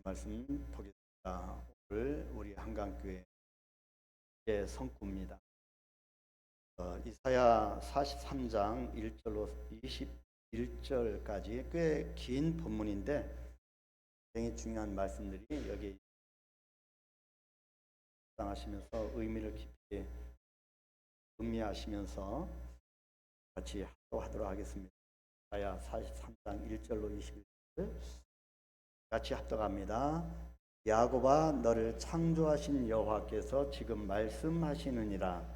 말씀 보겠습니다. 오늘 우리 한강교회의 성구입니다. 이사야 43장 1절로 21절까지 꽤 긴 본문인데 굉장히 중요한 말씀들이 여기 하시면서 의미를 깊이 음미하시면서 같이 합독하도록 하겠습니다. 이사야 43장 1절로 21절 같이 합독합니다. 야곱아, 너를 창조하신 여호와께서 지금 말씀하시느니라.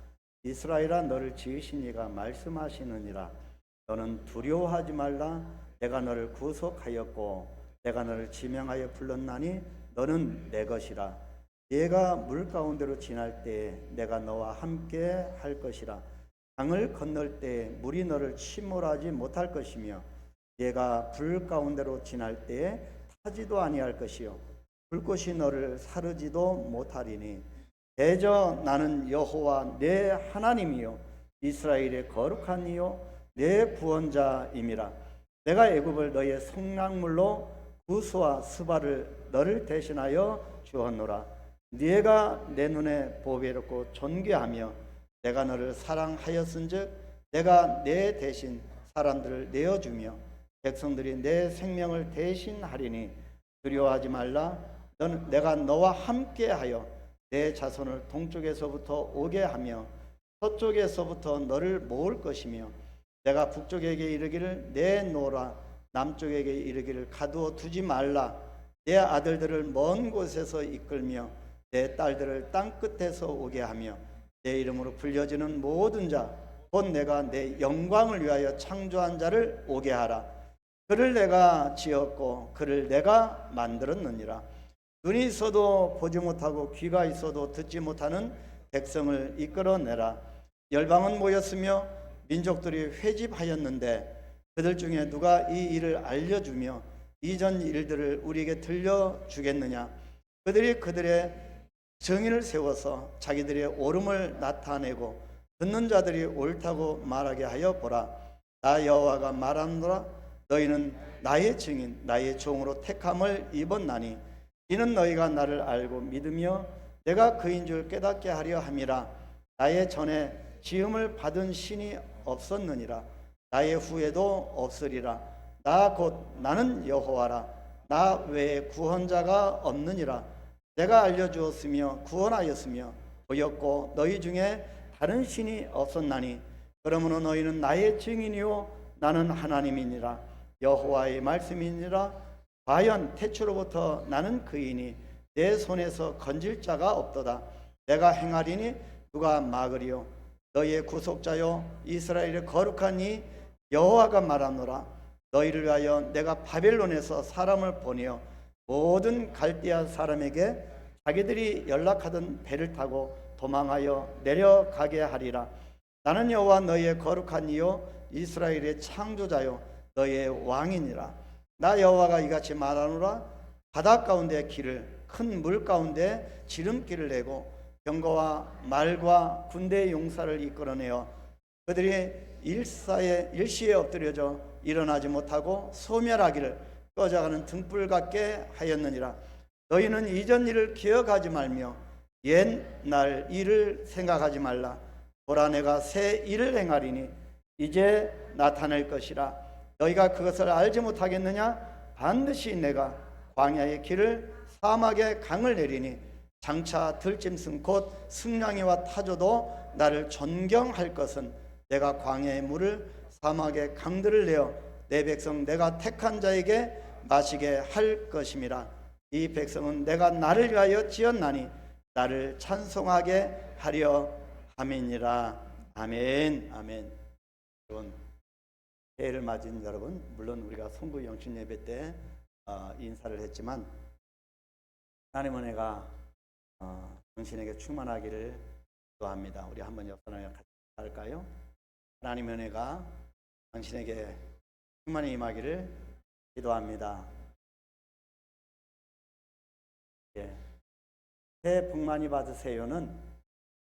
이스라엘아, 너를 지으신 이가 말씀하시느니라. 너는 두려워하지 말라. 내가 너를 구속하였고 내가 너를 지명하여 불렀나니 너는 내 것이라. 네가 물 가운데로 지날 때 내가 너와 함께 할 것이라. 강을 건널 때 물이 너를 침몰하지 못할 것이며 네가 불 가운데로 지날 때 타지도 아니할 것이요 불꽃이 너를 사르지도 못하리니 대저 나는 여호와 내 하나님이요 이스라엘의 거룩한 이요 내 구원자임이라. 내가 애굽을 너의 성량물로 구스와 스바를 너를 대신하여 주었노라. 네가 내 눈에 보배롭고 존귀하며 내가 너를 사랑하였은즉 내가 내 대신 사람들을 내어주며 백성들이 내 생명을 대신하리니 두려워하지 말라. 내가 너와 함께하여 내 자손을 동쪽에서부터 오게 하며 서쪽에서부터 너를 모을 것이며 내가 북쪽에게 이르기를 내놓으라. 남쪽에게 이르기를 가두어 두지 말라. 내 아들들을 먼 곳에서 이끌며 내 딸들을 땅 끝에서 오게 하며 내 이름으로 불려지는 모든 자 곧 내가 내 영광을 위하여 창조한 자를 오게 하라. 그를 내가 지었고 그를 내가 만들었느니라. 눈이 있어도 보지 못하고 귀가 있어도 듣지 못하는 백성을 이끌어내라. 열방은 모였으며 민족들이 회집하였는데 그들 중에 누가 이 일을 알려주며 이전 일들을 우리에게 들려주겠느냐. 그들이 그들의 정의를 세워서 자기들의 옳음을 나타내고 듣는 자들이 옳다고 말하게 하여 보라. 나 여호와가 말하노라. 너희는 나의 증인 나의 종으로 택함을 입었나니 이는 너희가 나를 알고 믿으며 내가 그인 줄 깨닫게 하려 함이라. 나의 전에 지음을 받은 신이 없었느니라. 나의 후에도 없으리라. 나 곧 나는 여호와라. 나 외에 구원자가 없느니라. 내가 알려주었으며 구원하였으며 보였고 너희 중에 다른 신이 없었나니 그러므로 너희는 나의 증인이요 나는 하나님이니라. 여호와의 말씀이니라. 과연 태초로부터 나는 그이니 내 손에서 건질 자가 없도다. 내가 행하리니 누가 막으리요. 너희의 구속자요 이스라엘의 거룩한 이 여호와가 말하노라. 너희를 위하여 내가 바벨론에서 사람을 보내어 모든 갈대아 사람에게 자기들이 연락하던 배를 타고 도망하여 내려가게 하리라. 나는 여호와 너희의 거룩한 이요 이스라엘의 창조자요 너희의 왕이니라. 나 여호와가 이같이 말하노라. 바다 가운데 길을 큰 물 가운데 지름길을 내고 병거와 말과 군대의 용사를 이끌어내어 그들이 일시에 엎드려져 일어나지 못하고 소멸하기를 꺼져가는 등불 같게 하였느니라. 너희는 이전 일을 기억하지 말며 옛날 일을 생각하지 말라. 보라, 내가 새 일을 행하리니 이제 나타낼 것이라. 너희가 그것을 알지 못하겠느냐? 반드시 내가 광야의 길을 사막의 강을 내리니 장차 들짐승 곧 승냥이와 타조도 나를 존경할 것은 내가 광야의 물을 사막의 강들을 내어 내 백성 내가 택한 자에게 마시게 할 것임이라. 이 백성은 내가 나를 위하여 지었나니 나를 찬송하게 하려 함이니라. 아멘. 아멘. 여러분, 새해를 맞은 여러분, 물론 우리가 성구 영신 예배 때 인사를 했지만 하나님 은혜가 당신에게 충만하기를 기도합니다. 우리 한번 옆사람과 같이 할까요? 하나님 은혜가 당신에게 충만히 임하기를 기도합니다. 예. 새해 복 많이 받으세요는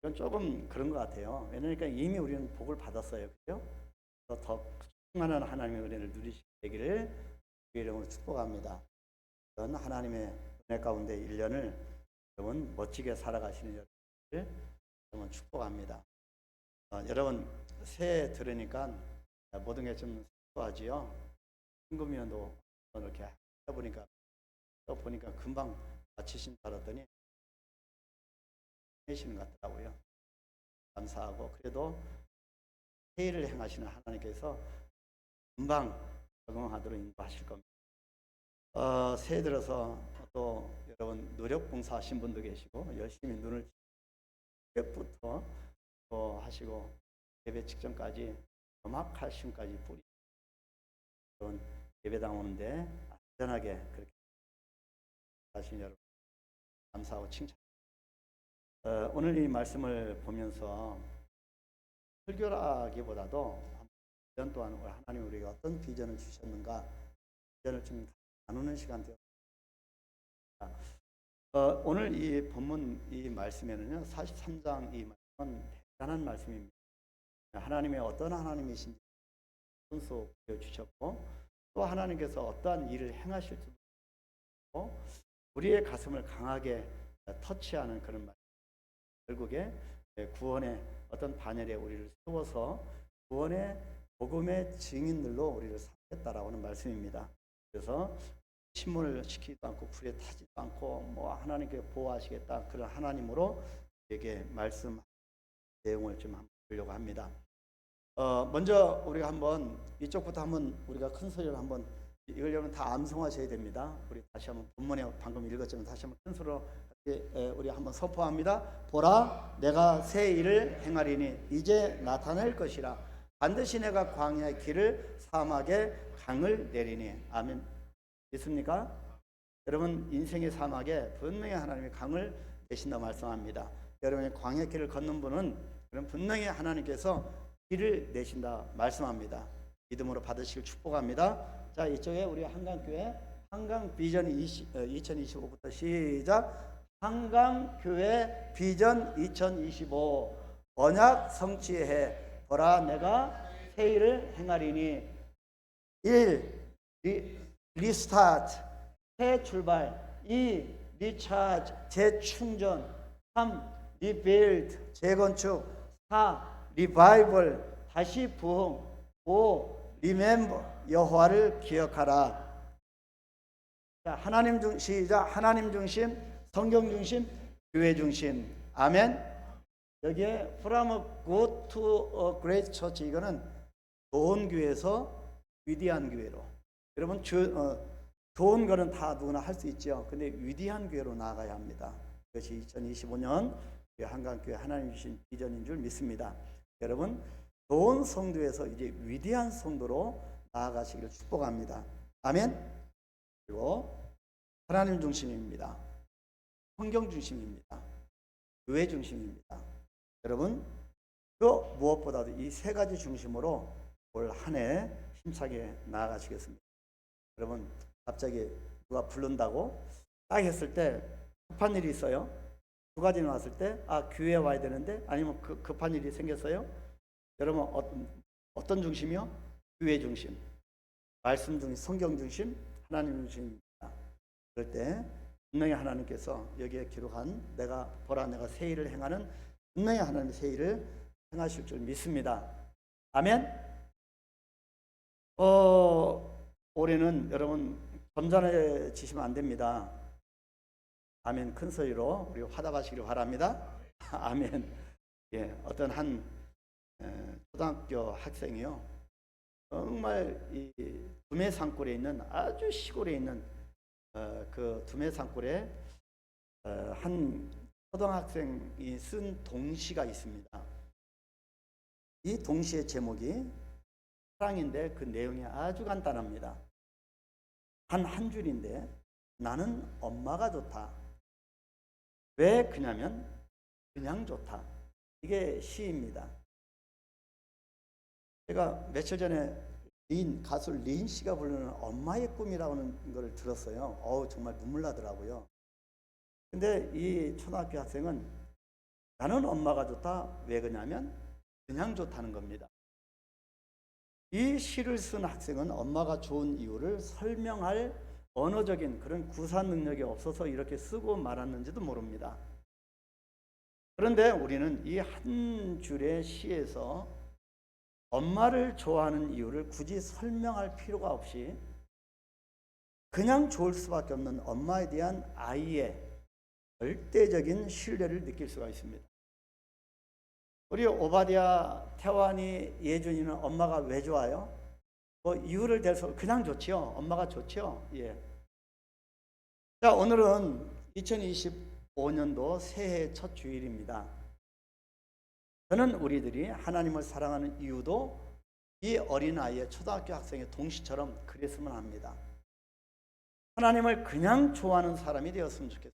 이건 조금 그런 것 같아요. 왜냐니까 이미 우리는 복을 받았어요. 그죠? 더 충만한 하나님의 은혜를 누리시기를 주의 이름으로 축복합니다. 하나님의 은혜 가운데 1년을 여러분 멋지게 살아가시는 여러분을 여러분 축복합니다. 여러분 새해 들으니까 모든 게 좀 좋아지요. 임금위원도 이렇게 해보니까 또 보니까 금방 마치신 줄 알았더니 계시는 것 같더라고요. 감사하고 그래도 회의를 행하시는 하나님께서 금방 적응하도록 인도하실 겁니다. 새해 들어서 또 여러분 노력 봉사하신 분도 계시고 열심히 눈을 새벽부터 하시고 예배 직전까지 음악하심까지 뿌리 그런 예배당 오는데 안전하게 그렇게 하신 여러분 감사하고 칭찬. 오늘 이 말씀을 보면서 설교라기보다도 1년 동안 하나님 우리가 어떤 비전을 주셨는가 비전을 좀 나누는 시간 되었습니다. 오늘 이 본문 이 말씀에는요 43장 이 말씀은 대단한 말씀입니다. 하나님의 어떤 하나님이신지 순수 보여주셨고 또 하나님께서 어떠한 일을 행하실지 모르고 우리의 가슴을 강하게 터치하는 그런 말씀. 결국에 구원의 어떤 반열에 우리를 세워서 구원의 복음의 증인들로 우리를 삼겠다라고 하는 말씀입니다. 그래서 침몰을 시키지도 않고 불에 타지도 않고 뭐 하나님께 보호하시겠다 그런 하나님으로 우리에게 말씀 내용을 좀 한번 보려고 합니다. 먼저 우리가 한번 이쪽부터 한번 우리가 큰 소리로 한번 이걸 여러분 다 암송하셔야 됩니다. 우리 다시 한번 본문에 방금 읽었지만 다시 한번 큰 소리로 우리 한번 선포합니다. 보라 내가 새 일을 행하리니 이제 나타날 것이라 반드시 내가 광야의 길을 사막에 강을 내리니 아멘. 믿습니까? 여러분 인생의 사막에 분명히 하나님이 강을 내신다 말씀합니다. 여러분의 광야의 길을 걷는 분은 그럼 분명히 하나님께서 길을 내신다 말씀합니다. 믿음으로 받으시길 축복합니다. 자 이쪽에 우리 한강교회 한강 비전 2025부터 시작. 한강교회 비전 2025 언약 성취의 해 보라 내가 새 일을 행하리니 1. 리스타트 새 출발 2. 리차지 재충전 3. 리빌드 재건축 4. 리바이벌 다시 부흥 5. 리멤버 여호와를 기억하라. 자, 하나님 중심 시작. 하나님 중심 성경 중심 교회 중심 아멘. 여기에 from a good to a great church 이거는 좋은 교회에서 위대한 교회로 여러분 좋은 거는 다 누구나 할 수 있죠. 근데 위대한 교회로 나아가야 합니다. 그것이 2025년 한강교회 하나님 주신 비전인 줄 믿습니다. 여러분 좋은 성도에서 이제 위대한 성도로 나아가시기를 축복합니다. 아멘. 그리고 하나님 중심입니다. 성경 중심입니다. 교회 중심입니다. 여러분 그 무엇보다도 이 세 가지 중심으로 올 한 해 힘차게 나아가시겠습니다. 여러분 갑자기 누가 부른다고 딱 했을 때 급한 일이 있어요. 두 가지 나왔을 때 교회에 와야 되는데 아니면 급한 일이 생겼어요. 여러분 어떤 중심이요? 교회 중심, 말씀 중심, 성경 중심, 하나님 중심입니다. 그럴 때 분명히 하나님께서 여기에 기록한 보라 내가 새 일을 행하는 분명히 하나님의 새 일을 행하실 줄 믿습니다. 아멘. 올해는 여러분 점잖해지시면 안 됩니다. 아멘. 큰 소리로 우리 화답하시길 바랍니다. 아멘. 예, 어떤 한 초등학교 학생이요. 정말 이 두메산골에 있는 아주 시골에 있는 그 두메산골에 한 초등학생이 쓴 동시가 있습니다. 이 동시의 제목이 사랑인데 그 내용이 아주 간단합니다. 한 줄인데 나는 엄마가 좋다. 왜 그냐면 그냥 좋다. 이게 시입니다. 제가 며칠 전에 가수 린 씨가 부르는 엄마의 꿈이라는 걸 들었어요. 정말 눈물 나더라고요. 근데 이 초등학교 학생은 나는 엄마가 좋다. 왜 그러냐면 그냥 좋다는 겁니다. 이 시를 쓴 학생은 엄마가 좋은 이유를 설명할 언어적인 그런 구사 능력이 없어서 이렇게 쓰고 말았는지도 모릅니다. 그런데 우리는 이 한 줄의 시에서 엄마를 좋아하는 이유를 굳이 설명할 필요가 없이 그냥 좋을 수밖에 없는 엄마에 대한 아이의 절대적인 신뢰를 느낄 수가 있습니다. 우리 오바댜, 태환이, 예준이는 엄마가 왜 좋아요? 뭐 이유를 대서 그냥 좋지요. 엄마가 좋지요. 예. 자, 오늘은 2025년도 새해 첫 주일입니다. 저는 우리들이 하나님을 사랑하는 이유도 이 어린아이의 초등학교 학생의 동시처럼 그랬으면 합니다. 하나님을 그냥 좋아하는 사람이 되었으면 좋겠어요.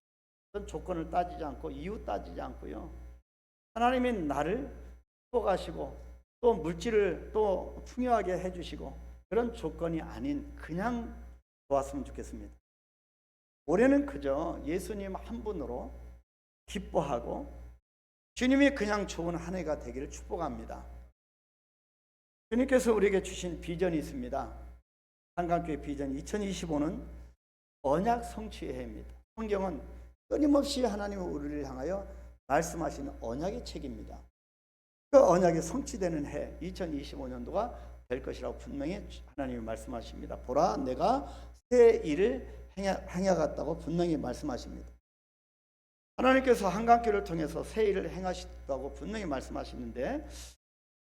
어떤 조건을 따지지 않고 이유 따지지 않고요. 하나님이 나를 축복하시고 또 물질을 또 풍요하게 해주시고 그런 조건이 아닌 그냥 좋았으면 좋겠습니다. 올해는 그저 예수님 한 분으로 기뻐하고 주님이 그냥 좋은 한 해가 되기를 축복합니다. 주님께서 우리에게 주신 비전이 있습니다. 한강교회 비전 2025는 언약 성취의 해입니다. 성경은 끊임없이 하나님은 우리를 향하여 말씀하시는 언약의 책입니다. 그 언약이 성취되는 해 2025년도가 될 것이라고 분명히 하나님이 말씀하십니다. 보라, 내가 새 일을 행하겠다고 분명히 말씀하십니다. 하나님께서 한강교회를 통해서 새 일을 행하시다고 분명히 말씀하시는데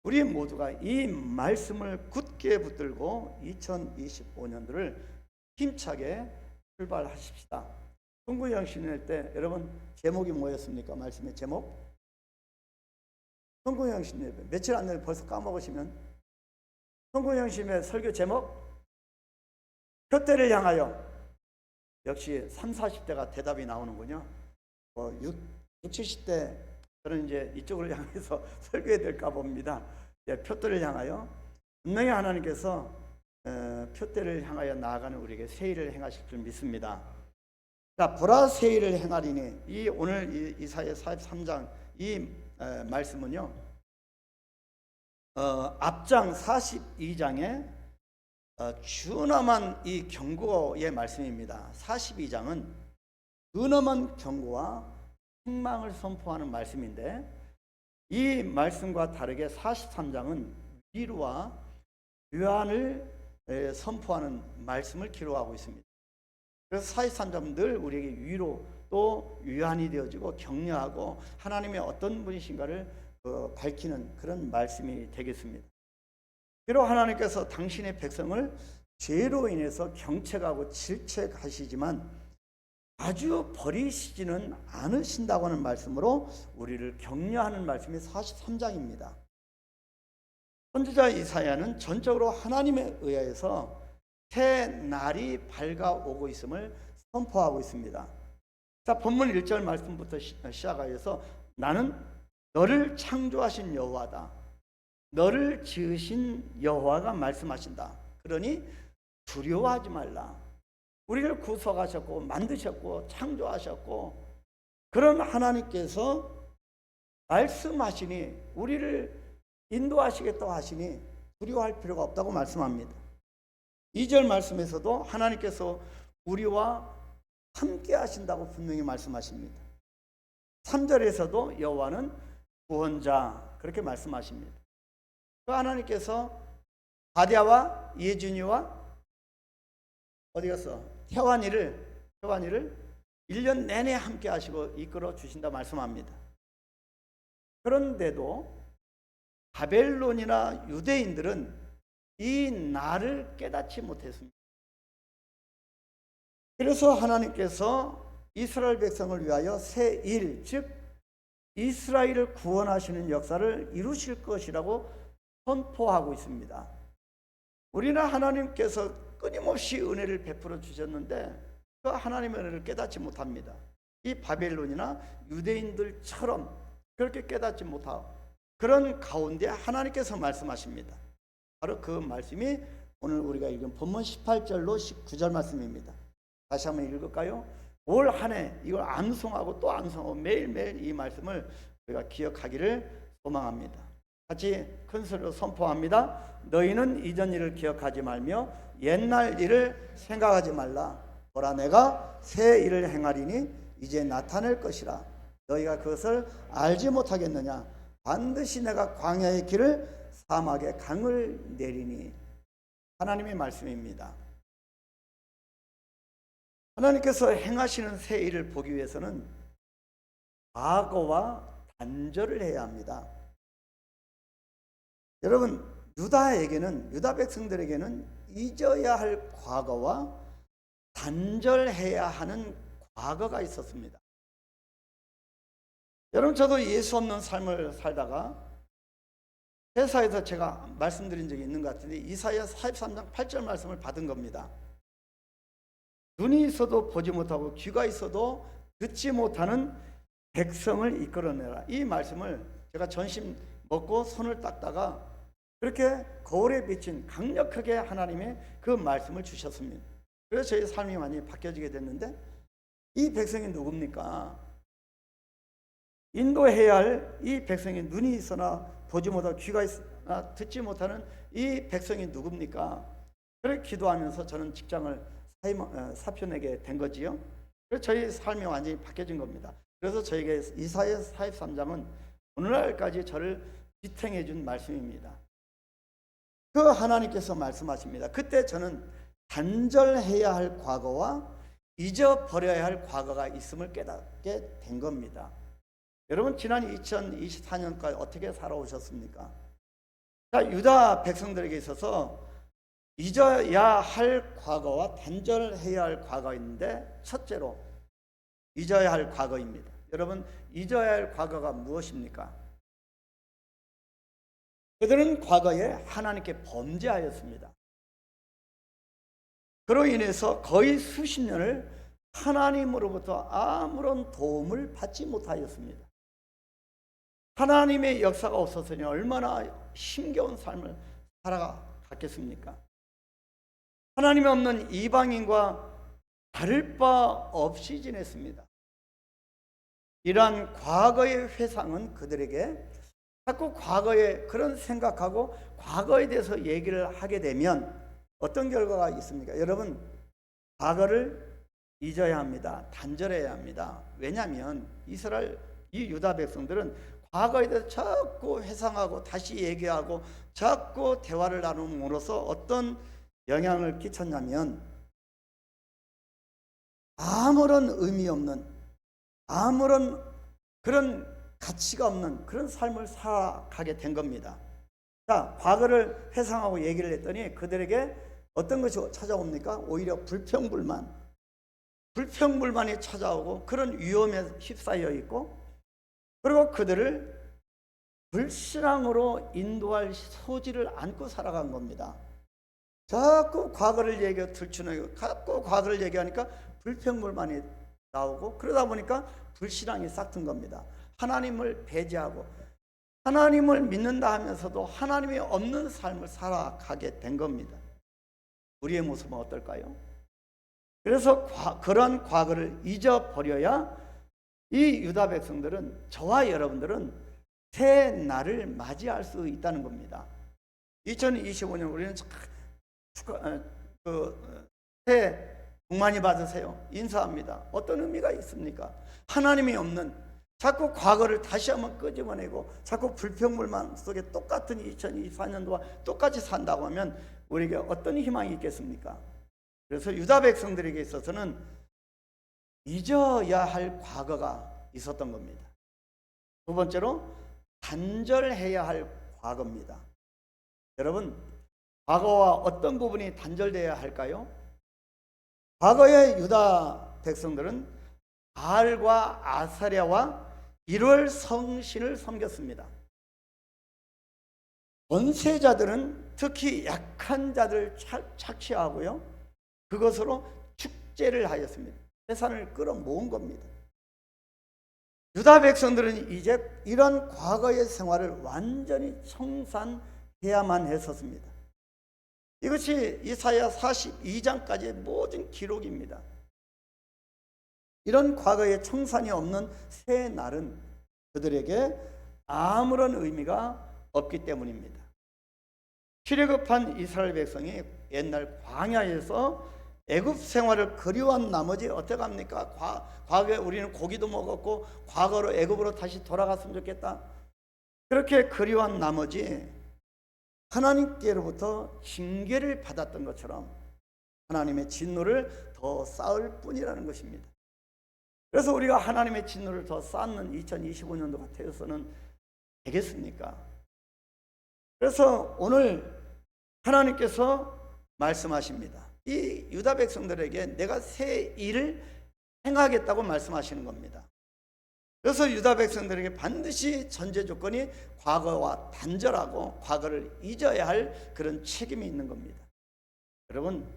우리 모두가 이 말씀을 굳게 붙들고 2025년도를 힘차게 출발하십시다. 송구영신일 때 여러분 제목이 뭐였습니까? 말씀의 제목? 송구영신일 며칠 안 되면 벌써 까먹으시면 송구영신의 설교 제목? 표대를 향하여. 역시 30, 40대가 대답이 나오는군요. 60, 70대 저는 이제 이쪽을 향해서 설교해야 될까 봅니다. 표대를 향하여 분명히 하나님께서 표대를 향하여 나아가는 우리에게 새 일을 행하실 줄 믿습니다. 자, 보라 새 일을 행하리니 이 오늘 이사야 43장 이 말씀은요. 앞장 42장에 준엄한 이 경고의 말씀입니다. 42장은 준엄한 경고와 책망을 선포하는 말씀인데 이 말씀과 다르게 43장은 위로와 유안을 선포하는 말씀을 기록하고 있습니다. 그래서 43장은 늘 우리에게 위로 또 유안이 되어지고 격려하고 하나님의 어떤 분이신가를 밝히는 그런 말씀이 되겠습니다. 비록 하나님께서 당신의 백성을 죄로 인해서 경책하고 질책하시지만 아주 버리시지는 않으신다고 하는 말씀으로 우리를 격려하는 말씀이 43장입니다. 선지자 이사야는 전적으로 하나님에 의해서 새 날이 밝아오고 있음을 선포하고 있습니다. 자, 본문 1절 말씀부터 시작하여서 나는 너를 창조하신 여호와다. 너를 지으신 여호와가 말씀하신다. 그러니 두려워하지 말라. 우리를 구속하셨고 만드셨고 창조하셨고 그런 하나님께서 말씀하시니 우리를 인도하시겠다고 하시니 두려워할 필요가 없다고 말씀합니다. 2절 말씀에서도 하나님께서 우리와 함께 하신다고 분명히 말씀하십니다. 3절에서도 여호와는 구원자 그렇게 말씀하십니다. 그 하나님께서 바디아와 예준이와 어디 갔어? 태환이를 1년 내내 함께 하시고 이끌어 주신다 말씀합니다. 그런데도 바벨론이나 유대인들은 이 날을 깨닫지 못했습니다. 그래서 하나님께서 이스라엘 백성을 위하여 새 일, 즉 이스라엘을 구원하시는 역사를 이루실 것이라고 선포하고 있습니다. 우리는 하나님께서 끊임없이 은혜를 베풀어 주셨는데 그 하나님의 은혜를 깨닫지 못합니다. 이 바벨론이나 유대인들처럼 그렇게 깨닫지 못하고 그런 가운데 하나님께서 말씀하십니다. 바로 그 말씀이 오늘 우리가 읽은 본문 18절로 19절 말씀입니다. 다시 한번 읽을까요? 올 한 해 이걸 암송하고 또 암송하고 매일매일 이 말씀을 우리가 기억하기를 소망합니다. 같이 큰 소리로 선포합니다. 너희는 이전 일을 기억하지 말며 옛날 일을 생각하지 말라. 보라 내가 새 일을 행하리니 이제 나타낼 것이라. 너희가 그것을 알지 못하겠느냐. 반드시 내가 광야의 길을 사막에 강을 내리니. 하나님의 말씀입니다. 하나님께서 행하시는 새 일을 보기 위해서는 과거와 단절을 해야 합니다. 여러분, 유다 백성들에게는 잊어야 할 과거와 단절해야 하는 과거가 있었습니다. 여러분, 저도 예수 없는 삶을 살다가 회사에서 제가 말씀드린 적이 있는 것 같은데 이사야 43장 8절 말씀을 받은 겁니다. 눈이 있어도 보지 못하고 귀가 있어도 듣지 못하는 백성을 이끌어내라. 이 말씀을 제가 전심 먹고 손을 닦다가 그렇게 거울에 비친 강력하게 하나님의 그 말씀을 주셨습니다. 그래서 저희 삶이 많이 바뀌어지게 됐는데, 이 백성이 누굽니까? 인도해야 할 이 백성이 눈이 있으나 보지 못하고 귀가 있으나 듣지 못하는 이 백성이 누굽니까? 그렇게 기도하면서 저는 직장을 사표내게 된 거지요. 그래서 저희 삶이 완전히 바뀌어진 겁니다. 그래서 저에게 이사야 43장은 오늘날까지 저를 지탱해 준 말씀입니다. 그 하나님께서 말씀하십니다. 그때 저는 단절해야 할 과거와 잊어버려야 할 과거가 있음을 깨닫게 된 겁니다. 여러분, 지난 2024년까지 어떻게 살아오셨습니까? 자, 유다 백성들에게 있어서 잊어야 할 과거와 단절해야 할 과거가 있는데, 첫째로 잊어야 할 과거입니다. 여러분, 잊어야 할 과거가 무엇입니까? 그들은 과거에 하나님께 범죄하였습니다. 그로 인해서 거의 수십 년을 하나님으로부터 아무런 도움을 받지 못하였습니다. 하나님의 역사가 없었으니 얼마나 힘겨운 삶을 살아갔겠습니까? 하나님이 없는 이방인과 다를 바 없이 지냈습니다. 이러한 과거의 회상은 그들에게 자꾸 과거에 그런 생각하고 과거에 대해서 얘기를 하게 되면 어떤 결과가 있습니까? 여러분, 과거를 잊어야 합니다. 단절해야 합니다. 왜냐하면 이 유다 백성들은 과거에 대해서 자꾸 회상하고 다시 얘기하고 자꾸 대화를 나눔으로써 어떤 영향을 끼쳤냐면, 아무런 의미 없는, 아무런 그런 가치가 없는 그런 삶을 살아가게 된 겁니다. 자, 과거를 회상하고 얘기를 했더니 그들에게 어떤 것이 찾아옵니까? 오히려 불평불만이 찾아오고 그런 위험에 휩싸여 있고, 그리고 그들을 불신앙으로 인도할 소지를 안고 살아간 겁니다. 자꾸 과거를 얘기하고 들추는, 자꾸 과거를 얘기하니까 불평불만이 나오고, 그러다 보니까 불신앙이 싹튼 겁니다. 하나님을 배제하고 하나님을 믿는다 하면서도 하나님이 없는 삶을 살아가게 된 겁니다. 우리의 모습은 어떨까요? 그래서 그런 과거를 잊어버려야 이 유다 백성들은, 저와 여러분들은 새 날을 맞이할 수 있다는 겁니다. 2025년 우리는 새해 복 많이 받으세요 인사합니다. 어떤 의미가 있습니까? 하나님이 없는, 자꾸 과거를 다시 한번 끄집어내고 자꾸 불평불만 속에 똑같은 2024년도와 똑같이 산다고 하면 우리에게 어떤 희망이 있겠습니까? 그래서 유다 백성들에게 있어서는 잊어야 할 과거가 있었던 겁니다. 두 번째로 단절해야 할 과거입니다. 여러분, 과거와 어떤 부분이 단절돼야 할까요? 과거의 유다 백성들은 바알과 아사랴와 1월 성신을 섬겼습니다. 권세자들은 특히 약한 자들을 착취하고요, 그것으로 축제를 하였습니다. 재산을 끌어모은 겁니다. 유다 백성들은 이제 이런 과거의 생활을 완전히 청산해야만 했었습니다. 이것이 이사야 42장까지의 모든 기록입니다. 이런 과거의 청산이 없는 새 날은 그들에게 아무런 의미가 없기 때문입니다. 출애굽한 이스라엘 백성이 옛날 광야에서 애굽 생활을 그리워한 나머지 어떻게 합니까? 과거에 우리는 고기도 먹었고 과거로 애굽으로 다시 돌아갔으면 좋겠다. 그렇게 그리워한 나머지 하나님께로부터 징계를 받았던 것처럼 하나님의 진노를 더 쌓을 뿐이라는 것입니다. 그래서 우리가 하나님의 진노를 더 쌓는 2025년도가 되어서는 되겠습니까? 그래서 오늘 하나님께서 말씀하십니다. 이 유다 백성들에게 내가 새 일을 행하겠다고 말씀하시는 겁니다. 그래서 유다 백성들에게 반드시 전제 조건이 과거와 단절하고 과거를 잊어야 할 그런 책임이 있는 겁니다. 여러분,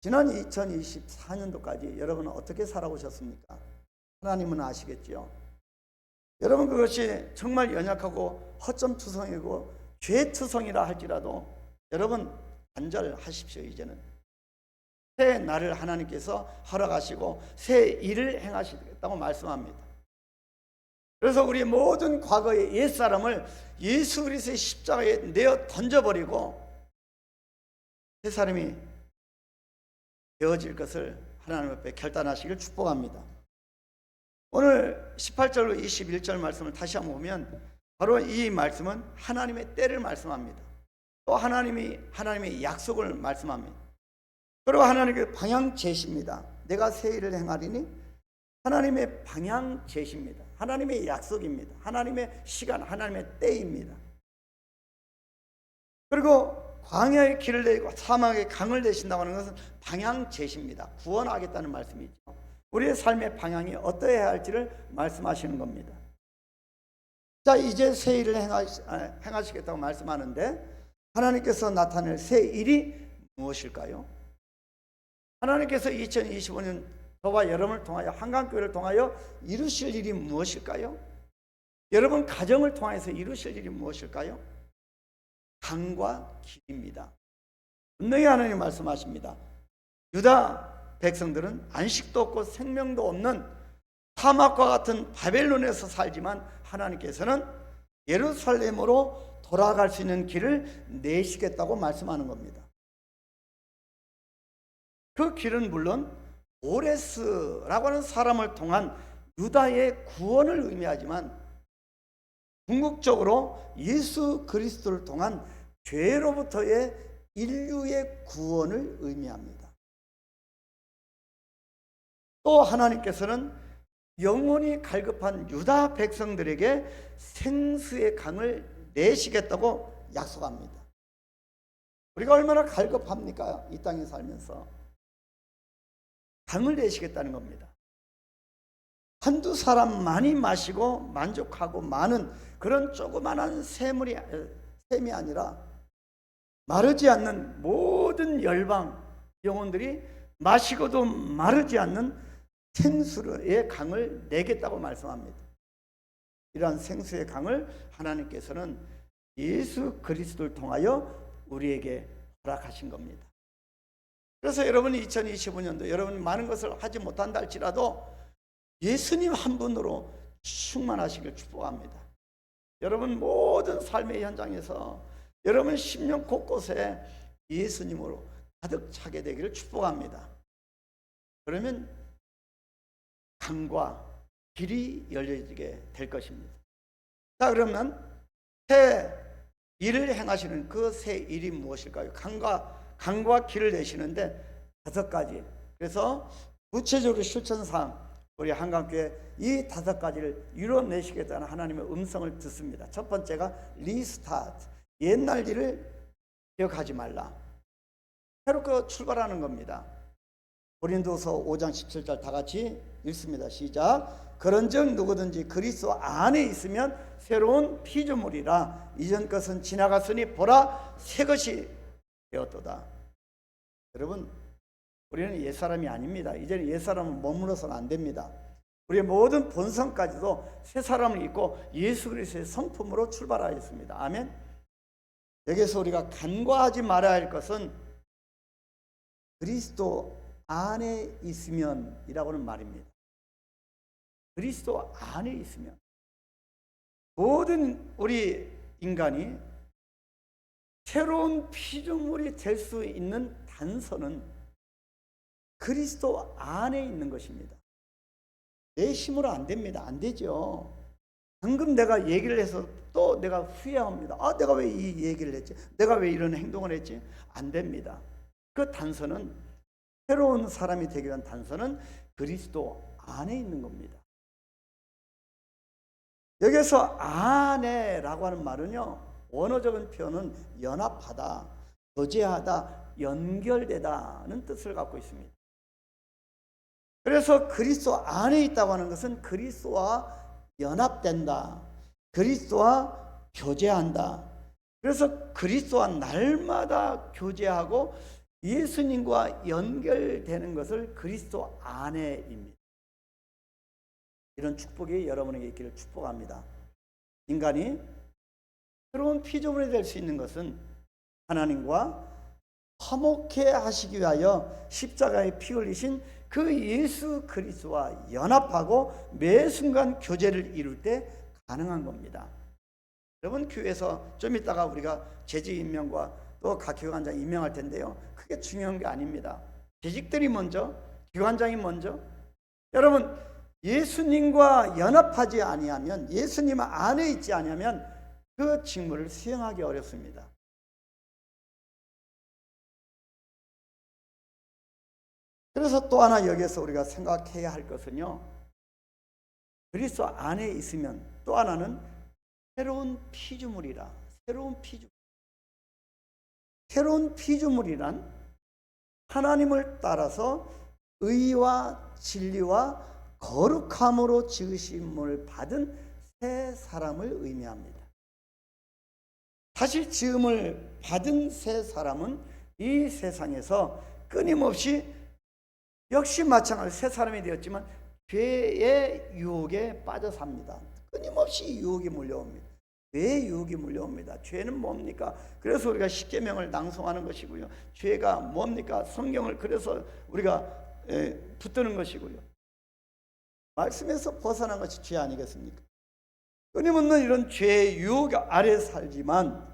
지난 2024년도까지 여러분은 어떻게 살아오셨습니까? 하나님은 아시겠죠. 여러분, 그것이 정말 연약하고 허점투성이고 죄투성이라 할지라도 여러분 단절하십시오. 이제는 새 날을 하나님께서 허락하시고 새 일을 행하시겠다고 말씀합니다. 그래서 우리 모든 과거의 옛사람을 예수 그리스도의 십자가에 내어 던져버리고 새 사람이 되어질 것을 하나님 앞에 결단하시길 축복합니다. 오늘 18절로 21절 말씀을 다시 한번 보면 바로 이 말씀은 하나님의 때를 말씀합니다. 또 하나님의 약속을 말씀합니다. 그리고 하나님의 방향 제시입니다. 내가 새 일을 행하리니 하나님의 방향 제시입니다. 하나님의 약속입니다. 하나님의 시간, 하나님의 때입니다. 그리고 광야의 길을 내고 사막의 강을 내신다고 하는 것은 방향 제시입니다. 구원하겠다는 말씀이죠. 우리의 삶의 방향이 어떠해야 할지를 말씀하시는 겁니다. 자, 이제 새 일을 행하시겠다고 말씀하는데 하나님께서 나타낼 새 일이 무엇일까요? 하나님께서 2025년 저와 여러분을 통하여 한강교회를 통하여 이루실 일이 무엇일까요? 여러분 가정을 통해서 이루실 일이 무엇일까요? 강과 길입니다. 분명히 하나님 말씀하십니다. 유다 백성들은 안식도 없고 생명도 없는 사막과 같은 바벨론에서 살지만 하나님께서는 예루살렘으로 돌아갈 수 있는 길을 내시겠다고 말씀하는 겁니다. 그 길은 물론 오레스라고 하는 사람을 통한 유다의 구원을 의미하지만 궁극적으로 예수 그리스도를 통한 죄로부터의 인류의 구원을 의미합니다. 또 하나님께서는 영혼이 갈급한 유다 백성들에게 생수의 강을 내시겠다고 약속합니다. 우리가 얼마나 갈급합니까? 이 땅에 살면서 강을 내시겠다는 겁니다. 한두 사람 많이 마시고 만족하고 많은 그런 조그만한 샘이 아니라 마르지 않는 모든 열방 영혼들이 마시고도 마르지 않는 생수의 강을 내겠다고 말씀합니다. 이러한 생수의 강을 하나님께서는 예수 그리스도를 통하여 우리에게 허락하신 겁니다. 그래서 여러분이 2025년도 여러분이 많은 것을 하지 못한다 할지라도 예수님 한 분으로 충만하시길 축복합니다. 여러분 모든 삶의 현장에서 여러분 심령 곳곳에 예수님으로 가득 차게 되기를 축복합니다. 그러면 강과 길이 열려지게 될 것입니다. 자, 그러면 새 일을 행하시는 그 새 일이 무엇일까요? 강과 길을 내시는데 5가지. 그래서 구체적으로 실천사항 우리 한강교회 이 5가지를 이뤄내시겠다는 하나님의 음성을 듣습니다. 첫 번째가 리스타트. 옛날 일을 기억하지 말라. 새롭게 출발하는 겁니다. 고린도서 5장 17절 다 같이 읽습니다. 시작. 그런즉 누구든지 그리스도 안에 있으면 새로운 피조물이라. 이전 것은 지나갔으니 보라 새 것이 되었도다. 여러분, 우리는 옛사람이 아닙니다. 이제는 옛사람은 머물러서는 안 됩니다. 우리의 모든 본성까지도 새 사람을 입고 예수 그리스도의 성품으로 출발하였습니다. 아멘. 여기서 우리가 간과하지 말아야 할 것은 그리스도 안에 있으면 이라고는 말입니다. 그리스도 안에 있으면 모든 우리 인간이 새로운 피조물이 될 수 있는 단서는 그리스도 안에 있는 것입니다. 내 힘으로 안 됩니다. 안 되죠. 방금 내가 얘기를 해서 또 내가 후회합니다. 내가 왜 이 얘기를 했지? 내가 왜 이런 행동을 했지? 안 됩니다. 그 단서는, 새로운 사람이 되기 위한 단서는 그리스도 안에 있는 겁니다. 여기서 안에라고 하는 말은요, 원어적인 표현은 연합하다, 교제하다, 연결되다는 뜻을 갖고 있습니다. 그래서 그리스도 안에 있다고 하는 것은 그리스도와 연합된다, 그리스도와 교제한다. 그래서 그리스도와 날마다 교제하고 예수님과 연결되는 것을 그리스도 안에입니다. 이런 축복이 여러분에게 있기를 축복합니다. 인간이 새로운 피조물이 될 수 있는 것은 하나님과 화목해 하시기 위하여 십자가에 피 흘리신 그 예수 그리스도와 연합하고 매 순간 교제를 이룰 때 가능한 겁니다. 여러분, 교회에서 좀 이따가 우리가 재직 임명과 또 각 교관장 임명할 텐데요, 그게 중요한 게 아닙니다. 재직들이 먼저, 교관장이 먼저. 여러분, 예수님과 연합하지 아니하면, 예수님 안에 있지 아니하면 그 직무를 수행하기 어렵습니다. 그래서 또 하나 여기에서 우리가 생각해야 할 것은요, 그리스도 안에 있으면 또 하나는 새로운 피조물이라. 새로운 피조물이란 하나님을 따라서 의와 진리와 거룩함으로 지으심을 받은 새 사람을 의미합니다. 다시 지음을 받은 새 사람은 이 세상에서 끊임없이, 역시 마찬가지로 새 사람이 되었지만 죄의 유혹에 빠져 삽니다. 끊임없이 유혹이 몰려옵니다. 죄의 유혹이 몰려옵니다. 죄는 뭡니까? 그래서 우리가 십계명을 낭송하는 것이고요. 죄가 뭡니까? 성경을 그래서 우리가 붙드는 것이고요. 말씀에서 벗어난 것이 죄 아니겠습니까? 끊임없는 이런 죄의 유혹 아래 살지만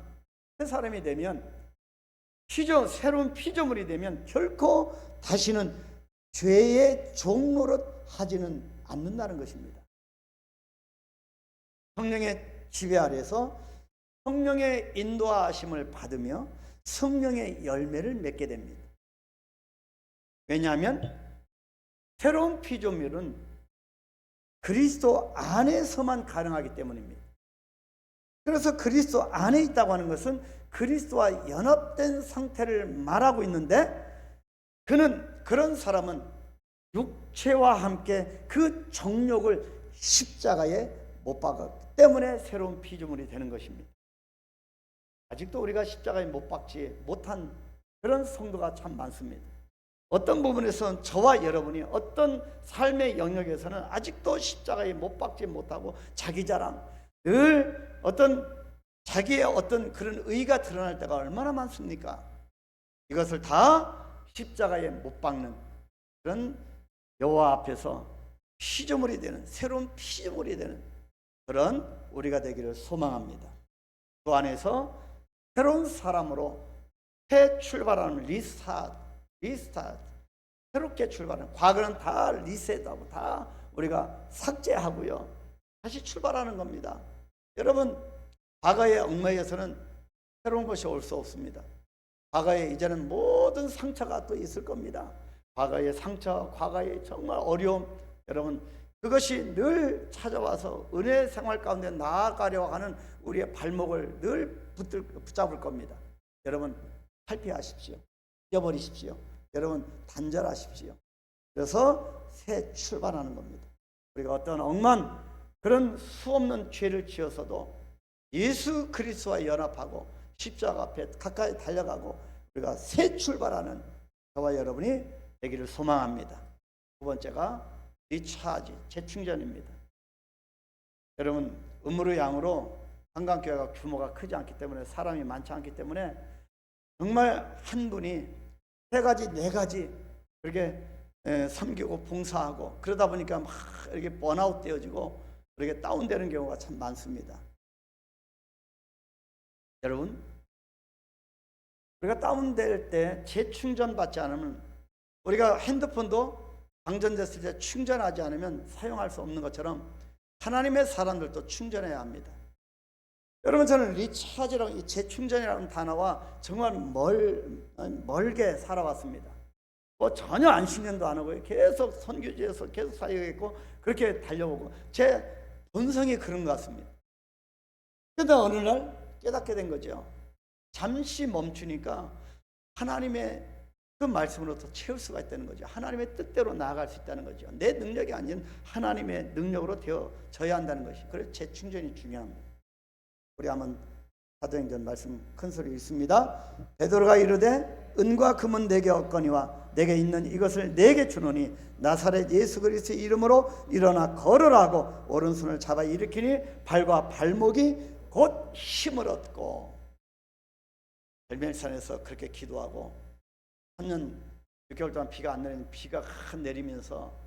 새 사람이 되면, 새로운 피조물이 되면 결코 다시는 죄의 종노릇 하지는 않는다는 것입니다. 성령의 지배 아래서 성령의 인도하심을 받으며 성령의 열매를 맺게 됩니다. 왜냐하면 새로운 피조물은 그리스도 안에서만 가능하기 때문입니다. 그래서 그리스도 안에 있다고 하는 것은 그리스도와 연합된 상태를 말하고 있는데, 그런 사람은 육체와 함께 그 정욕을 십자가에 못 박았기 때문에 새로운 피조물이 되는 것입니다. 아직도 우리가 십자가에 못 박지 못한 그런 성도가 참 많습니다. 어떤 부분에서는 저와 여러분이 어떤 삶의 영역에서는 아직도 십자가에 못 박지 못하고 자기 자랑, 늘 자기의 어떤 그런 의가 드러날 때가 얼마나 많습니까? 이것을 다 십자가에 못 박는 그런 여호와 앞에서 피조물이 되는, 새로운 피조물이 되는 그런 우리가 되기를 소망합니다. 그 안에서 새로운 사람으로 새 출발하는 리스타트, 새롭게 출발하는, 과거는 다 리셋하고 다 우리가 삭제하고요, 다시 출발하는 겁니다. 여러분, 과거의 얽매여서는 새로운 것이 올 수 없습니다. 과거에 이제는 모든 상처가 또 있을 겁니다. 과거의 상처, 과거의 정말 어려움, 여러분, 그것이 늘 찾아와서 은혜 생활 가운데 나아가려 하는 우리의 발목을 늘 붙잡을 겁니다. 여러분, 탈피하십시오. 잊어버리십시오. 여러분, 단절하십시오. 그래서 새 출발하는 겁니다. 우리가 어떤 억만 그런 수없는 죄를 지어서도 예수 그리스도와 연합하고 십자가 앞에 가까이 달려가고 우리가 새 출발하는 저와 여러분이 되기를 소망합니다. 두 번째가 리차지, 재충전입니다. 여러분, 음으로 양으로 한강교회가 규모가 크지 않기 때문에, 사람이 많지 않기 때문에 정말 한 분이 세 가지, 네 가지 그렇게 섬기고 봉사하고 그러다 보니까 막 이렇게 번아웃 되어지고 이렇게 다운되는 경우가 참 많습니다. 여러분, 우리가 다운될 때 재충전 받지 않으면, 우리가 핸드폰도 방전됐을 때 충전하지 않으면 사용할 수 없는 것처럼 하나님의 사람들도 충전해야 합니다. 여러분, 저는 리차지라고, 이 재충전이라는 단어와 정말 멀게 살아왔습니다. 뭐 전혀 안식년도 안 하고 계속 선교지에서 계속 사역했고 그렇게 달려오고 제 본성이 그런 것 같습니다. 그런데 어느 날 깨닫게 된 거죠. 잠시 멈추니까 하나님의 그 말씀으로부터 채울 수가 있다는 거죠. 하나님의 뜻대로 나아갈 수 있다는 거죠. 내 능력이 아닌 하나님의 능력으로 되어져야 한다는 것이. 그래서 재충전이 중요합니다. 우리 한번 사도행전 말씀 큰 소리 읽습니다. 베드로가 이르되 은과 금은 내게 없거니와 내게 있는 이것을 내게 주노니 나사렛 예수 그리스도의 이름으로 일어나 걸으라 하고 오른손을 잡아 일으키니 발과 발목이 곧 힘을 얻고, 벨멜산에서 그렇게 기도하고 3년 6개월 동안 비가 안 내리는, 비가 내리면서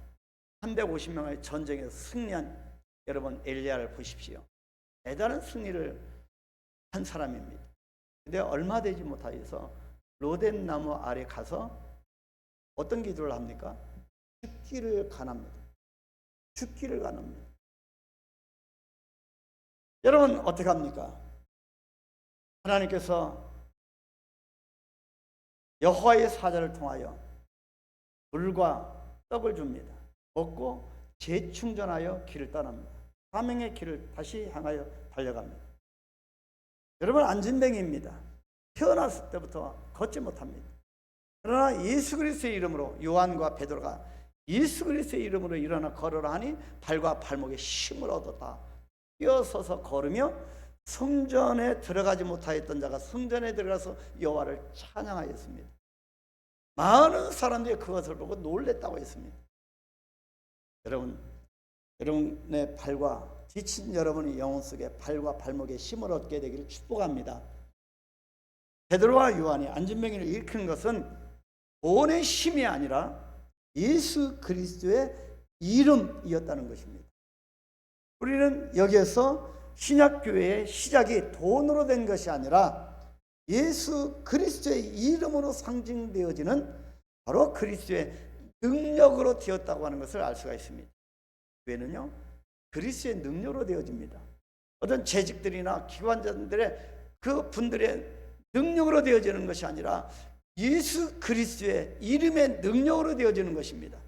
350명의 전쟁에서 승리한 여러분 엘리야를 보십시오. 대단한 승리를 한 사람입니다. 근데 얼마 되지 못하여서 로뎀 나무 아래 가서 어떤 기도를 합니까? 죽기를 간합니다. 죽기를 간합니다. 여러분 어떻게 합니까? 하나님께서 여호와의 사자를 통하여 물과 떡을 줍니다. 먹고 재충전하여 길을 떠납니다. 사명의 길을 다시 향하여 달려갑니다. 여러분, 안진뱅이입니다. 태어났을 때부터 걷지 못합니다. 그러나 예수 그리스도의 이름으로, 요한과 베드로가 예수 그리스도의 이름으로 일어나 걸으라 하니 발과 발목에 힘을 얻었다. 뛰어서서 걸으며 성전에 들어가지 못하였던 자가 성전에 들어가서 여호와를 찬양하였습니다. 많은 사람들이 그것을 보고 놀랬다고 했습니다. 여러분의 발과 지친 여러분의 영혼 속에 발과 발목에 힘을 얻게 되기를 축복합니다. 베드로와 요한이 안진뱅이를 일으키는 것은 돈의 힘이 아니라 예수 그리스도의 이름이었다는 것입니다. 우리는 여기에서 신약교회의 시작이 돈으로 된 것이 아니라 예수 그리스도의 이름으로 상징되어지는 바로 그리스도의 능력으로 되었다고 하는 것을 알 수가 있습니다. 교회는요, 그리스도의 능력으로 되어집니다. 어떤 재직들이나 기관자들의 그 분들의 능력으로 되어지는 것이 아니라 예수 그리스도의 이름의 능력으로 되어지는 것입니다.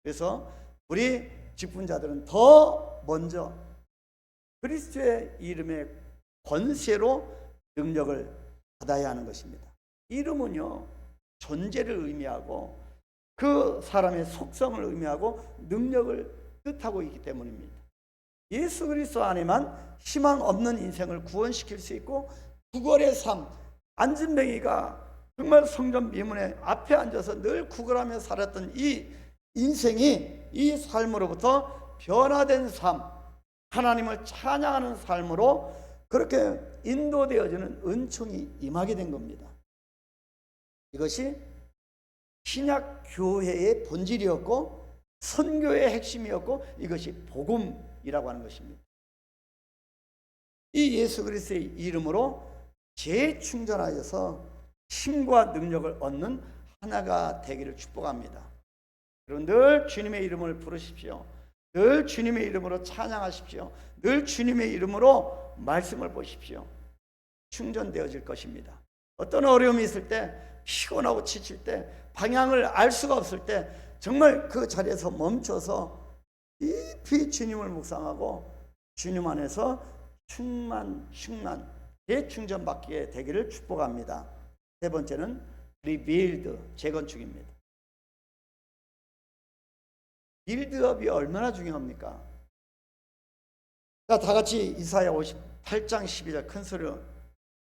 그래서 우리 직분자들은 더 먼저 그리스도의 이름의 권세로 능력을 받아야 하는 것입니다. 이름은요, 존재를 의미하고 그 사람의 속성을 의미하고 능력을 뜻하고 있기 때문입니다. 예수 그리스도 안에만 희망 없는 인생을 구원시킬 수 있고, 구걸의 삶, 안진뱅이가 정말 성전 미문에 앞에 앉아서 늘 구걸하며 살았던 이 인생이 이 삶으로부터 변화된 삶, 하나님을 찬양하는 삶으로 그렇게 인도되어지는 은총이 임하게 된 겁니다. 이것이 신약 교회의 본질이었고 선교의 핵심이었고 이것이 복음이라고 하는 것입니다. 이 예수 그리스도의 이름으로 재충전하여서 힘과 능력을 얻는 하나가 되기를 축복합니다. 여러분 늘 주님의 이름을 부르십시오. 늘 주님의 이름으로 찬양하십시오. 늘 주님의 이름으로 말씀을 보십시오. 충전되어질 것입니다. 어떤 어려움이 있을 때, 피곤하고 지칠 때, 방향을 알 수가 없을 때 정말 그 자리에서 멈춰서 깊이 주님을 묵상하고 주님 안에서 충만 재충전 받게 되기를 축복합니다. 세 번째는 리빌드, 재건축입니다. 빌드업이 얼마나 중요합니까? 자, 다 같이 이사야 58장 12절 큰 소리로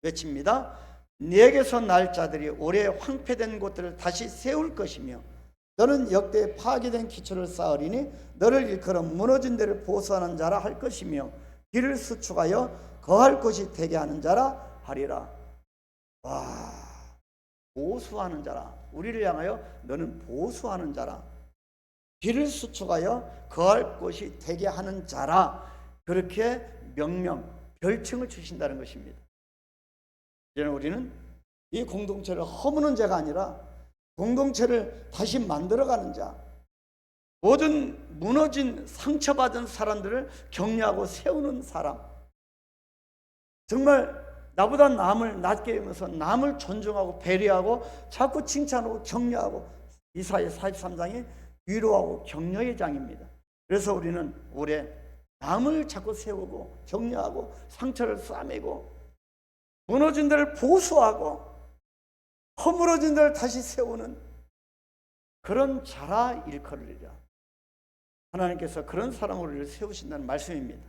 외칩니다. 네게서 날 자들이 오래 황폐된 곳들을 다시 세울 것이며 너는 역대 파괴된 기초를 쌓으리니 너를 일컬어 무너진 데를 보수하는 자라 할 것이며 길을 수축하여 거할 곳이 되게 하는 자라 하리라. 와, 보수하는 자라. 우리를 향하여 너는 보수하는 자라. 길을 수축하여 거할 곳이 되게 하는 자라. 그렇게 명령, 별칭을 주신다는 것입니다. 이제는 우리는 이 공동체를 허무는 자가 아니라 공동체를 다시 만들어가는 자, 모든 무너진 상처받은 사람들을 격려하고 세우는 사람, 정말 나보다 남을 낮게 여기면서 남을 존중하고 배려하고 자꾸 칭찬하고 격려하고, 이사야 43장이 위로하고 격려의 장입니다. 그래서 우리는 올해 남을 자꾸 세우고 격려하고 상처를 싸매고 무너진 데를 보수하고 허물어진 데를 다시 세우는 그런 자라 일컬으리라. 하나님께서 그런 사람으로 우리를 세우신다는 말씀입니다.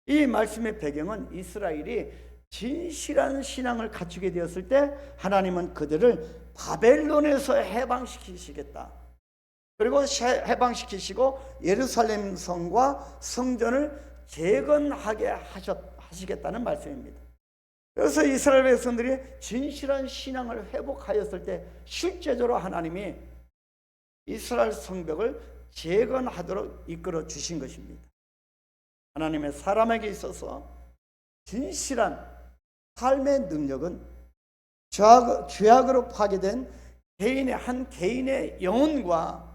이 말씀의 배경은 이스라엘이 진실한 신앙을 갖추게 되었을 때 하나님은 그들을 바벨론에서 해방시키시겠다. 그리고 해방시키시고 예루살렘 성과 성전을 재건하게 하시겠다는 말씀입니다. 그래서 이스라엘 백성들이 진실한 신앙을 회복하였을 때 실제적으로 하나님이 이스라엘 성벽을 재건하도록 이끌어 주신 것입니다. 하나님의 사람에게 있어서 진실한 삶의 능력은 죄악으로 파괴된 한 개인의 영혼과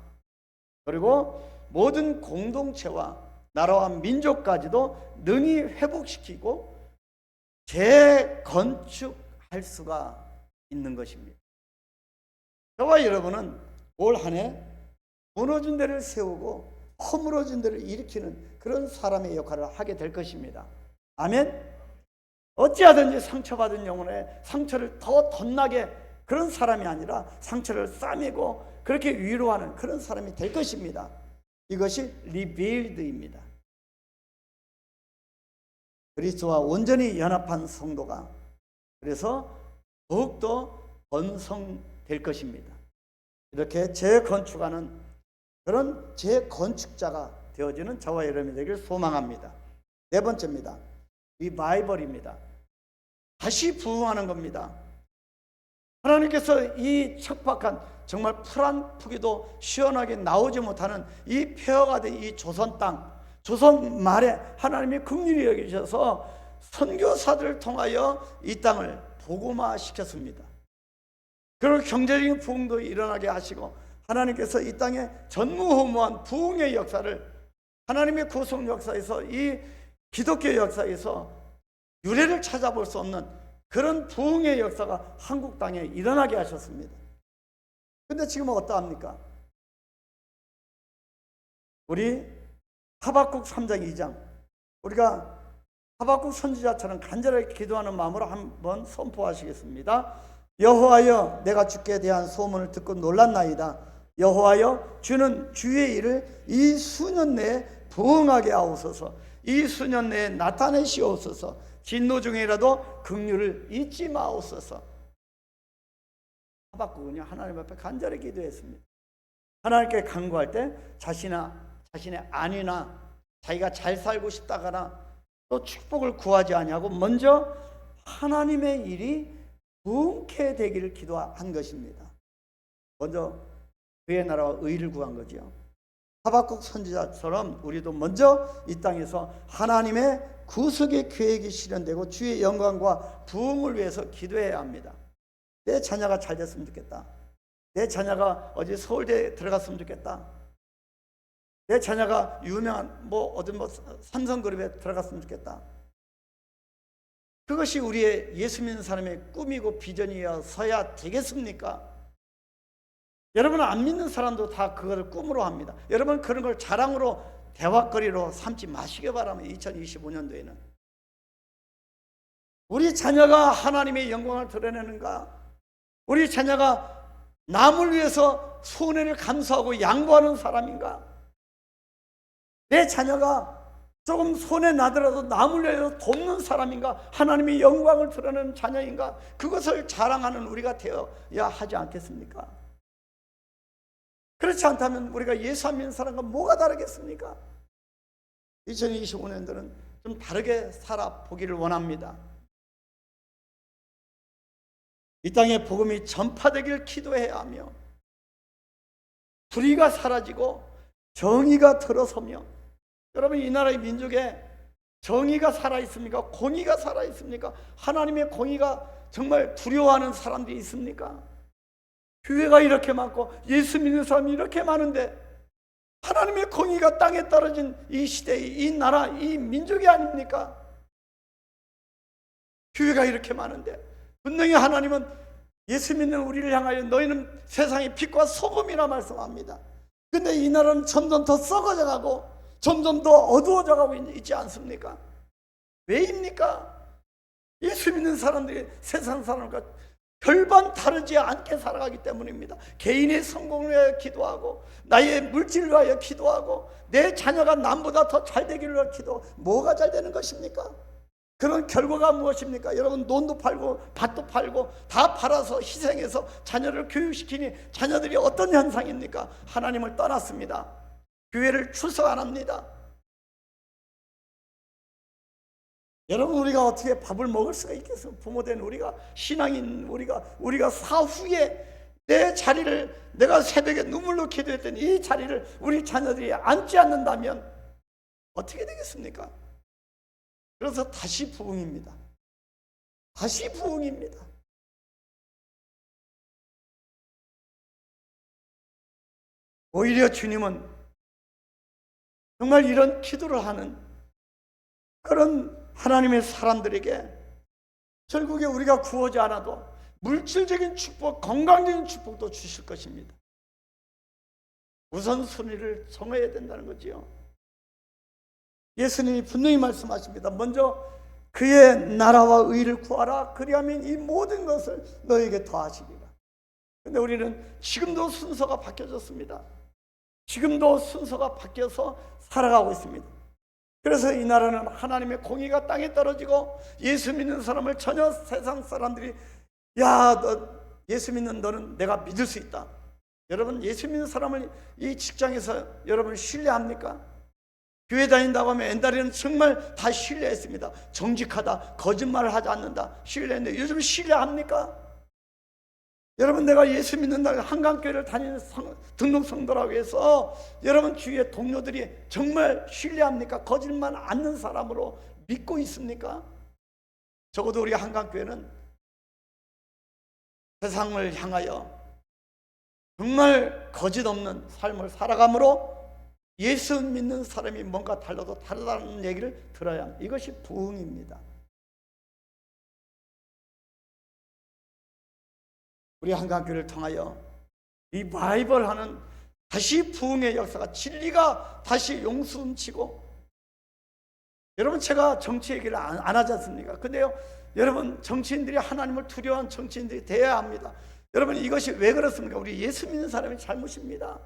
그리고 모든 공동체와 나라와 민족까지도 능히 회복시키고 재건축할 수가 있는 것입니다. 저와 여러분은 올 한 해 무너진 데를 세우고 허물어진 데를 일으키는 그런 사람의 역할을 하게 될 것입니다. 아멘. 어찌하든지 상처받은 영혼의 상처를 더 덧나게 그런 사람이 아니라 상처를 싸매고 그렇게 위로하는 그런 사람이 될 것입니다. 이것이 리빌드입니다. 그리스도와 온전히 연합한 성도가 그래서 더욱더 번성될 것입니다. 이렇게 재건축하는 그런 재건축자가 되어지는 저와 여러분이 되기를 소망합니다. 네 번째입니다. 리바이벌입니다. 다시 부흥하는 겁니다. 하나님께서 이 척박한 정말 풀 한 푸기도 시원하게 나오지 못하는 이 폐허가 된 이 조선 땅, 조선 말에 하나님이 긍휼히 여기셔서 선교사들을 통하여 이 땅을 복음화 시켰습니다. 그리고 경제적인 부흥도 일어나게 하시고 하나님께서 이 땅에 전무후무한 부흥의 역사를 하나님의 구속 역사에서 이 기독교 역사에서 유래를 찾아볼 수 없는 그런 부흥의 역사가 한국 땅에 일어나게 하셨습니다. 근데 지금은 어떠합니까? 우리 하박국 3장 2장 우리가 하박국 선지자처럼 간절하게 기도하는 마음으로 한번 선포하시겠습니다. 여호와여, 내가 주께 대한 소문을 듣고 놀랐나이다. 여호와여, 주는 주의 일을 이 수년 내에 부응하게 하옵소서. 이 수년 내에 나타내시옵소서. 진노 중에라도 긍휼을 잊지 마옵소서. 하박국은요 하나님 앞에 간절히 기도했습니다. 하나님께 간구할 때 자신의 안위나 자기가 잘 살고 싶다거나 또 축복을 구하지 아니하고 먼저 하나님의 일이 부흥케 되기를 기도한 것입니다. 먼저 그의 나라와 의를 구한 거죠. 하박국 선지자처럼 우리도 먼저 이 땅에서 하나님의 구속의 계획이 실현되고 주의 영광과 부흥을 위해서 기도해야 합니다. 내 자녀가 잘 됐으면 좋겠다. 내 자녀가 어디 서울대에 들어갔으면 좋겠다. 내 자녀가 유명한 어떤 삼성그룹에 들어갔으면 좋겠다. 그것이 우리의 예수 믿는 사람의 꿈이고 비전이어서야 되겠습니까? 여러분 안 믿는 사람도 다 그걸 꿈으로 합니다. 여러분 그런 걸 자랑으로 대화거리로 삼지 마시기 바랍니다. 2025년도에는 우리 자녀가 하나님의 영광을 드러내는가? 우리 자녀가 남을 위해서 손해를 감수하고 양보하는 사람인가? 내 자녀가 조금 손해 나더라도 남을 위해서 돕는 사람인가? 하나님의 영광을 드러내는 자녀인가? 그것을 자랑하는 우리가 되어야 하지 않겠습니까? 그렇지 않다면 우리가 예수 안 믿는 사람과 뭐가 다르겠습니까? 2025년도는 좀 다르게 살아보기를 원합니다. 이 땅에 복음이 전파되길 기도해야 하며 불의가 사라지고 정의가 들어서며 여러분 이 나라의 민족에 정의가 살아있습니까? 공의가 살아있습니까? 하나님의 공의가 정말 두려워하는 사람들이 있습니까? 교회가 이렇게 많고 예수 믿는 사람이 이렇게 많은데 하나님의 공의가 땅에 떨어진 이 시대, 이 나라, 이 민족이 아닙니까? 교회가 이렇게 많은데 분명히 하나님은 예수 믿는 우리를 향하여 너희는 세상의 빛과 소금이라 말씀합니다. 근데 이 나라는 점점 더 썩어져 가고 점점 더 어두워져 가고 있지 않습니까? 왜입니까? 예수 믿는 사람들이 세상 사람과 별반 다르지 않게 살아가기 때문입니다. 개인의 성공을 위하여 기도하고 나의 물질을 위하여 기도하고 내 자녀가 남보다 더 잘 되기를 위하여 기도하고 뭐가 잘 되는 것입니까? 그런 결과가 무엇입니까? 여러분 논도 팔고 밭도 팔고 다 팔아서 희생해서 자녀를 교육시키니 자녀들이 어떤 현상입니까? 하나님을 떠났습니다. 교회를 출석 안 합니다. 여러분 우리가 어떻게 밥을 먹을 수가 있겠어요? 부모된 우리가 신앙인 우리가 사후에 내 자리를 내가 새벽에 눈물로 기도했던 이 자리를 우리 자녀들이 앉지 않는다면 어떻게 되겠습니까? 그래서 다시 부흥입니다. 다시 부흥입니다. 오히려 주님은 정말 이런 기도를 하는 그런 하나님의 사람들에게 결국에 우리가 구하지 않아도 물질적인 축복, 건강적인 축복도 주실 것입니다. 우선순위를 정해야 된다는 거지요. 예수님이 분명히 말씀하십니다. 먼저 그의 나라와 의를 구하라. 그리하면 이 모든 것을 너에게 더하시리라. 그런데 우리는 지금도 순서가 바뀌어졌습니다. 지금도 순서가 바뀌어서 살아가고 있습니다. 그래서 이 나라는 하나님의 공의가 땅에 떨어지고 예수 믿는 사람을 전혀 세상 사람들이 야, 너 예수 믿는 너는 내가 믿을 수 있다. 여러분 예수 믿는 사람을 이 직장에서 여러분 신뢰합니까? 교회 다닌다고 하면 옛날에는 정말 다 신뢰했습니다. 정직하다, 거짓말을 하지 않는다, 신뢰했는데 요즘 신뢰합니까? 여러분 내가 예수 믿는다 한강교회를 다니는 등록 성도라고 해서 여러분 주위의 동료들이 정말 신뢰합니까? 거짓말 않는 사람으로 믿고 있습니까? 적어도 우리 한강교회는 세상을 향하여 정말 거짓 없는 삶을 살아감으로 예수 믿는 사람이 뭔가 달라도 다르다는 얘기를 들어야 합니다. 이것이 부흥입니다. 우리 한강교회를 통하여 리바이벌하는 다시 부흥의 역사가 진리가 다시 용수음치고 여러분 제가 정치 얘기를 안 하지 않습니까? 근데요 여러분 정치인들이 하나님을 두려워하는 정치인들이 돼야 합니다. 여러분 이것이 왜 그렇습니까? 우리 예수 믿는 사람의 잘못입니다.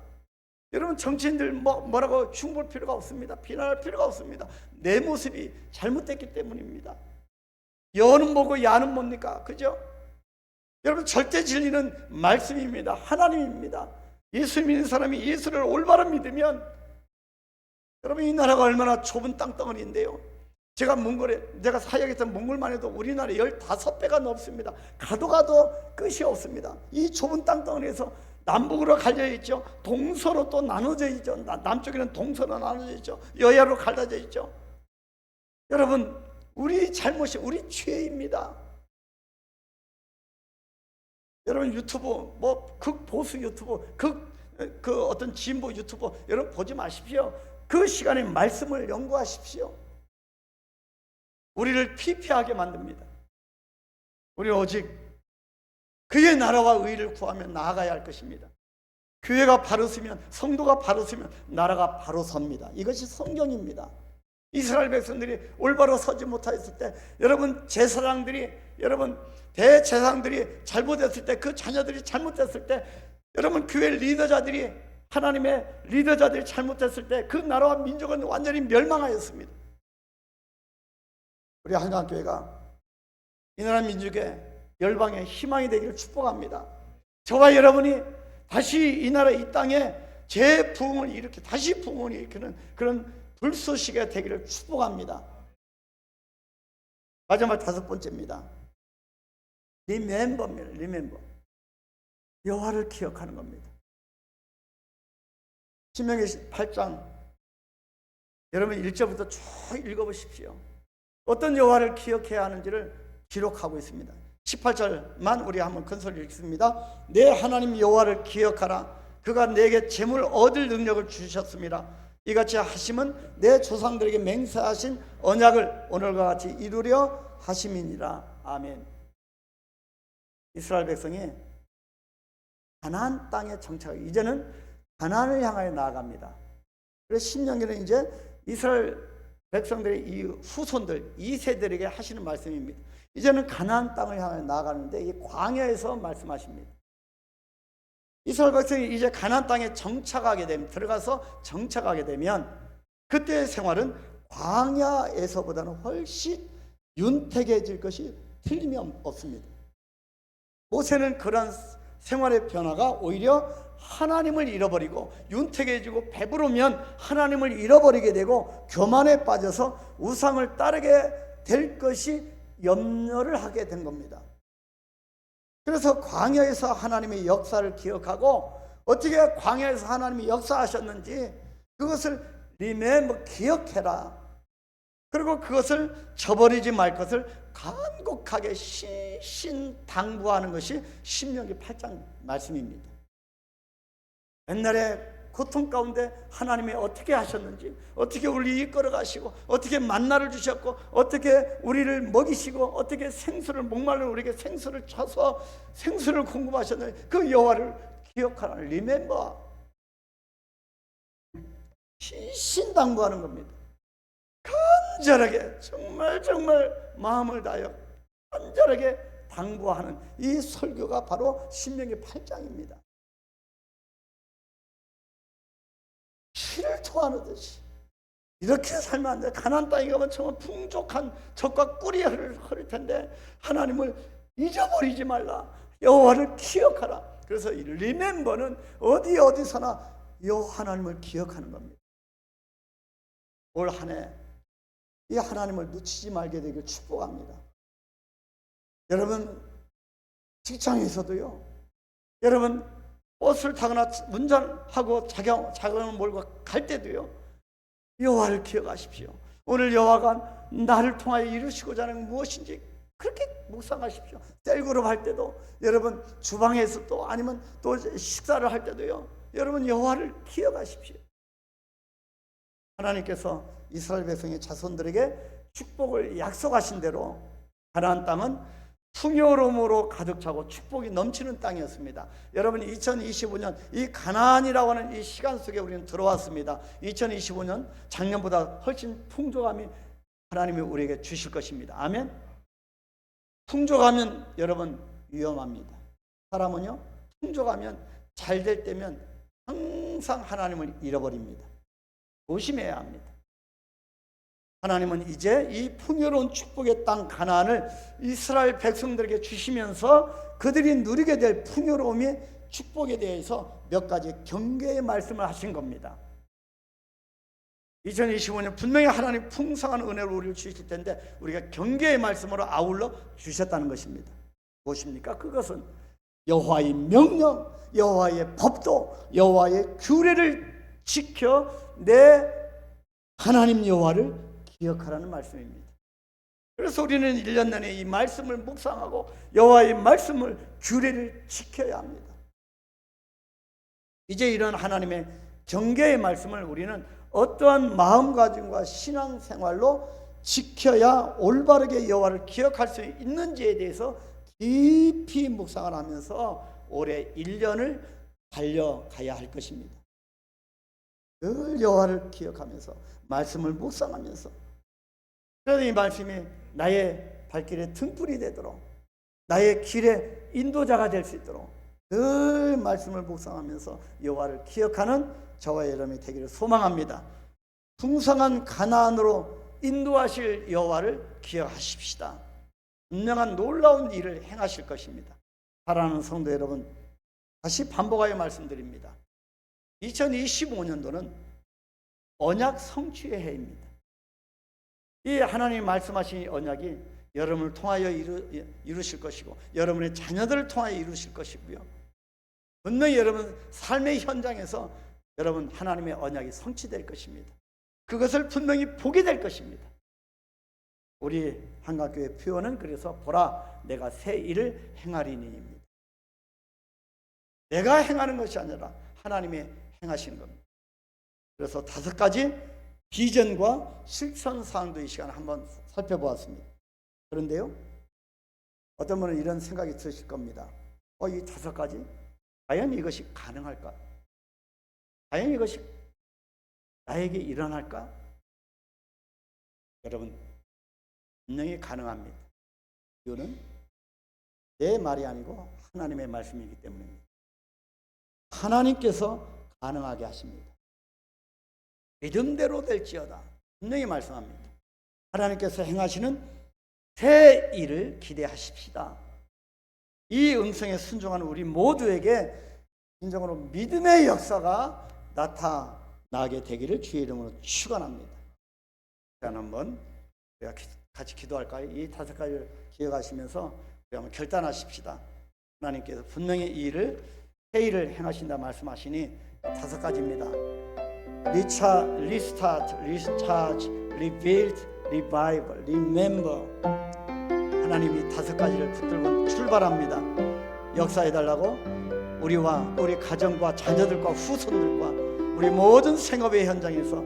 여러분 정치인들 뭐라고 흉볼 필요가 없습니다. 비난할 필요가 없습니다. 내 모습이 잘못됐기 때문입니다. 여는 뭐고 야는 뭡니까? 그죠? 여러분 절대 진리는 말씀입니다. 하나님입니다. 예수 믿는 사람이 예수를 올바로 믿으면 여러분 이 나라가 얼마나 좁은 땅덩어리인데요. 제가 사역했던 몽골만 해도 우리나라 15배가 넘습니다. 가도 끝이 없습니다. 이 좁은 땅덩어리에서 남북으로 갈려 있죠. 동서로 또 나눠져 있죠. 남쪽에는 동서로 나눠져 있죠. 여야로 갈라져 있죠. 여러분 우리 잘못이 우리 죄입니다. 여러분 유튜브 극보수 유튜브 그 어떤 진보 유튜브 여러분 보지 마십시오. 그 시간에 말씀을 연구하십시오. 우리를 피폐하게 만듭니다. 우리 오직 그의 나라와 의를 구하며 나아가야 할 것입니다. 교회가 바로 서면 성도가 바로 서면 나라가 바로 섭니다. 이것이 성경입니다. 이스라엘 백성들이 올바로 서지 못하였을 때 여러분 제사장들이 여러분 대제사장들이 잘못했을 때 그 자녀들이 잘못했을 때 여러분 교회 리더자들이 하나님의 리더자들이 잘못했을 때 그 나라와 민족은 완전히 멸망하였습니다. 우리 한강교회가 이 나라 민족의 열방의 희망이 되기를 축복합니다. 저와 여러분이 다시 이 나라 이 땅에 재부흥을 일으켜 다시 부흥을 일으키는 그런 불쏘시개가 되기를 축복합니다. 마지막 5번째입니다. 리멤버. 여호와를 기억하는 겁니다. 신명기 8장 여러분 1절부터 쭉 읽어보십시오. 어떤 여호와를 기억해야 하는지를 기록하고 있습니다. 18절만 우리 한번 큰 소리로 읽습니다. 내 하나님 여호와를 기억하라. 그가 내게 재물 얻을 능력을 주셨습니다. 이같이 하심은 내 조상들에게 맹세하신 언약을 오늘과 같이 이루려 하심이니라. 아멘. 이스라엘 백성이 가나안 땅에 정착하고 이제는 가나안을 향하여 나아갑니다. 그래서 신명기는 이제 이스라엘 백성들의 이 후손들 2세들에게 하시는 말씀입니다. 이제는 가나안 땅을 향해 나아가는데 이 광야에서 말씀하십니다. 이스라엘 백성이 이제 가나안 땅에 정착하게 되면 들어가서 정착하게 되면 그때의 생활은 광야에서보다는 훨씬 윤택해질 것이 틀림이 없습니다. 모세는 그런 생활의 변화가 오히려 하나님을 잃어버리고 윤택해지고 배부르면 하나님을 잃어버리게 되고 교만에 빠져서 우상을 따르게 될 것이 염려를 하게 된 겁니다. 그래서 광야에서 하나님의 역사를 기억하고 어떻게 광야에서 하나님이 역사하셨는지 그것을 리멤버 기억해라. 그리고 그것을 저버리지 말 것을 간곡하게 신신당부하는 것이 신명기 8장 말씀입니다. 옛날에 고통 가운데 하나님이 어떻게 하셨는지, 어떻게 우리 이끌어 가시고, 어떻게 만나를 주셨고, 어떻게 우리를 먹이시고, 어떻게 생수를 목마른 우리에게 생수를 쳐서 생수를 공급하셨는지 그 여호와를 기억하라. 리멤버. 신당부하는 겁니다. 간절하게 정말 마음을 다하여 간절하게 당부하는 이 설교가 바로 신명기 8장입니다. 피를 토하듯이 이렇게 살면 안 돼. 가나안 땅에 가면 정말 풍족한 젖과 꿀이 흐를 텐데 하나님을 잊어버리지 말라. 여호와를 기억하라. 그래서 이 리멤버는 어디서나 여호와 하나님을 기억하는 겁니다. 올 한 해 이 하나님을 놓치지 말게 되길 축복합니다. 여러분 직장에서도요. 여러분 버스를 타거나 운전하고 자경을 몰고 갈 때도요. 여호와를 기억하십시오. 오늘 여호와가 나를 통하여 이루시고자 하는 무엇인지 그렇게 묵상하십시오. 셀그룹 할 때도 여러분 주방에서 또 아니면 또 식사를 할 때도요. 여러분 여호와를 기억하십시오. 하나님께서 이스라엘 백성의 자손들에게 축복을 약속하신 대로 가나안 땅은 풍요로움으로 가득 차고 축복이 넘치는 땅이었습니다. 여러분 2025년 이 가나안이라고 하는 이 시간 속에 우리는 들어왔습니다. 2025년 작년보다 훨씬 풍족함이 하나님이 우리에게 주실 것입니다. 아멘. 풍족하면 여러분 위험합니다. 사람은요 풍족하면 잘 될 때면 항상 하나님을 잃어버립니다. 조심해야 합니다. 하나님은 이제 이 풍요로운 축복의 땅 가나안을 이스라엘 백성들에게 주시면서 그들이 누리게 될 풍요로움이 축복에 대해서 몇 가지 경계의 말씀을 하신 겁니다. 2025년 분명히 하나님 풍성한 은혜로 우리를 주실 텐데 우리가 경계의 말씀으로 아울러 주셨다는 것입니다. 무엇입니까? 그것은 여호와의 명령, 여호와의 법도, 여호와의 규례를 지켜 내 하나님 여호와를 기억하라는 말씀입니다. 그래서 우리는 1년 내내 이 말씀을 묵상하고 여호와의 말씀을 규례를 지켜야 합니다. 이제 이런 하나님의 경계의 말씀을 우리는 어떠한 마음가짐과 신앙생활로 지켜야 올바르게 여호와를 기억할 수 있는지에 대해서 깊이 묵상을 하면서 올해 1년을 달려가야 할 것입니다. 늘 여호와를 기억하면서 말씀을 묵상하면서 그래서 이 말씀이 나의 발길의 등불이 되도록 나의 길의 인도자가 될 수 있도록 늘 말씀을 묵상하면서 여호와를 기억하는 저와 여러분이 되기를 소망합니다. 풍성한 가나안으로 인도하실 여호와를 기억하십시다. 분명한 놀라운 일을 행하실 것입니다. 사랑하는 성도 여러분, 다시 반복하여 말씀드립니다. 2025년도는 언약 성취의 해입니다. 이 하나님이 말씀하신 언약이 여러분을 통하여 이루실 것이고 여러분의 자녀들을 통하여 이루실 것이고요. 분명히 여러분 삶의 현장에서 여러분 하나님의 언약이 성취될 것입니다. 그것을 분명히 보게 될 것입니다. 우리 한강교회 표현은 그래서 보라 내가 새 일을 행하리니입니다. 내가 행하는 것이 아니라 하나님이 행하시는 겁니다. 그래서 5가지 비전과 실천 사항도 이 시간에 한번 살펴보았습니다. 그런데요, 어떤 분은 이런 생각이 드실 겁니다. 이 5가지 과연 이것이 가능할까? 과연 이것이 나에게 일어날까? 여러분, 분명히 가능합니다. 이유는 내 말이 아니고 하나님의 말씀이기 때문입니다. 하나님께서 가능하게 하십니다. 믿음대로 될지어다 분명히 말씀합니다. 하나님께서 행하시는 새 일을 기대하십시다. 이 음성에 순종하는 우리 모두에게 진정으로 믿음의 역사가 나타나게 되기를 주의 이름으로 축원합니다. 한번 우리가 같이 기도할까요? 이 5가지를 기억하시면서 우리 한번 결단하십시다. 하나님께서 분명히 이 일을 새 일을 행하신다 말씀하시니 5가지입니다. 리스타트, 리스타트, 리빌드, 리바이벌, 리멤버. 하나님이 5가지를 붙들고 출발합니다. 역사해달라고 우리와 우리 가정과 자녀들과 후손들과 우리 모든 생업의 현장에서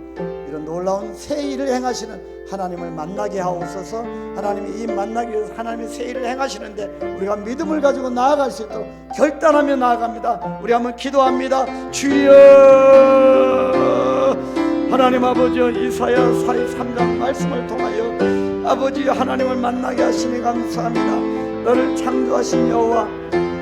이런 놀라운 새 일을 행하시는 하나님을 만나게 하옵소서. 하나님이 이 만나기 위해서 하나님의 새 일을 행하시는데 우리가 믿음을 가지고 나아갈 수 있도록 결단하며 나아갑니다. 우리 한번 기도합니다. 주여, 하나님 아버지여, 이사야 43장 말씀을 통하여 아버지 하나님을 만나게 하시니 감사합니다. 너를 창조하신 여호와,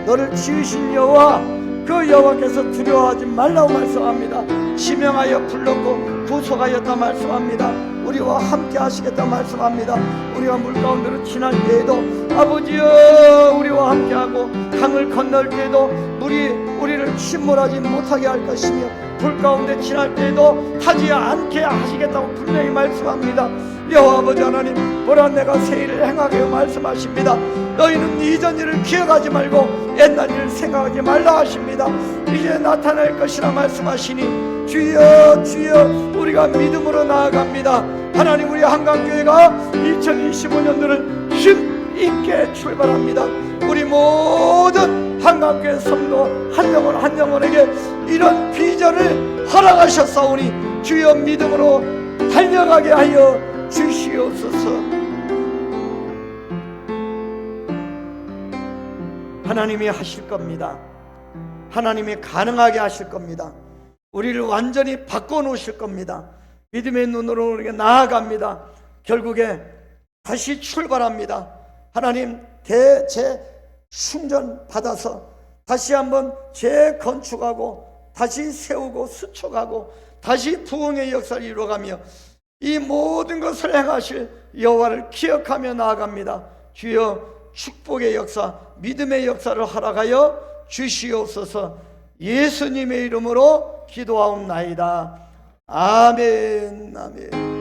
너를 지으신 여호와, 그 여호와께서 두려워하지 말라고 말씀합니다. 지명하여 불렀고 구속하였다 말씀합니다. 우리와 함께 하시겠다 말씀합니다. 우리가 물 가운데로 지날 때에도 아버지여 우리와 함께하고 강을 건널 때에도 물이 우리를 침몰하지 못하게 할 것이며 불 가운데 지날 때에도 타지 않게 하시겠다고 분명히 말씀합니다. 여호와 아버지 하나님, 보라 내가 새 일을 행하게 말씀하십니다. 너희는 이전 일을 기억하지 말고 옛날 일을 생각하지 말라 하십니다. 이제 나타날 것이라 말씀하시니 주여 주여 우리가 믿음으로 나아갑니다. 하나님, 우리 한강교회가 2025년도를 힘있게 출발합니다. 우리 모든 한강교회 성도 한 영혼 한 영혼에게 이런 비전을 허락하셨사오니 주여 믿음으로 달려가게 하여 주시옵소서. 하나님이 하실 겁니다. 하나님이 가능하게 하실 겁니다. 우리를 완전히 바꿔놓으실 겁니다. 믿음의 눈으로 우리가 나아갑니다. 결국에 다시 출발합니다. 하나님 재충전 받아서 다시 한번 재건축하고 다시 세우고 수축하고 다시 부흥의 역사를 이루어가며 이 모든 것을 행하실 여호와를 기억하며 나아갑니다. 주여 축복의 역사, 믿음의 역사를 허락하여 주시옵소서. 예수님의 이름으로 기도하옵나이다. 아멘, 아멘.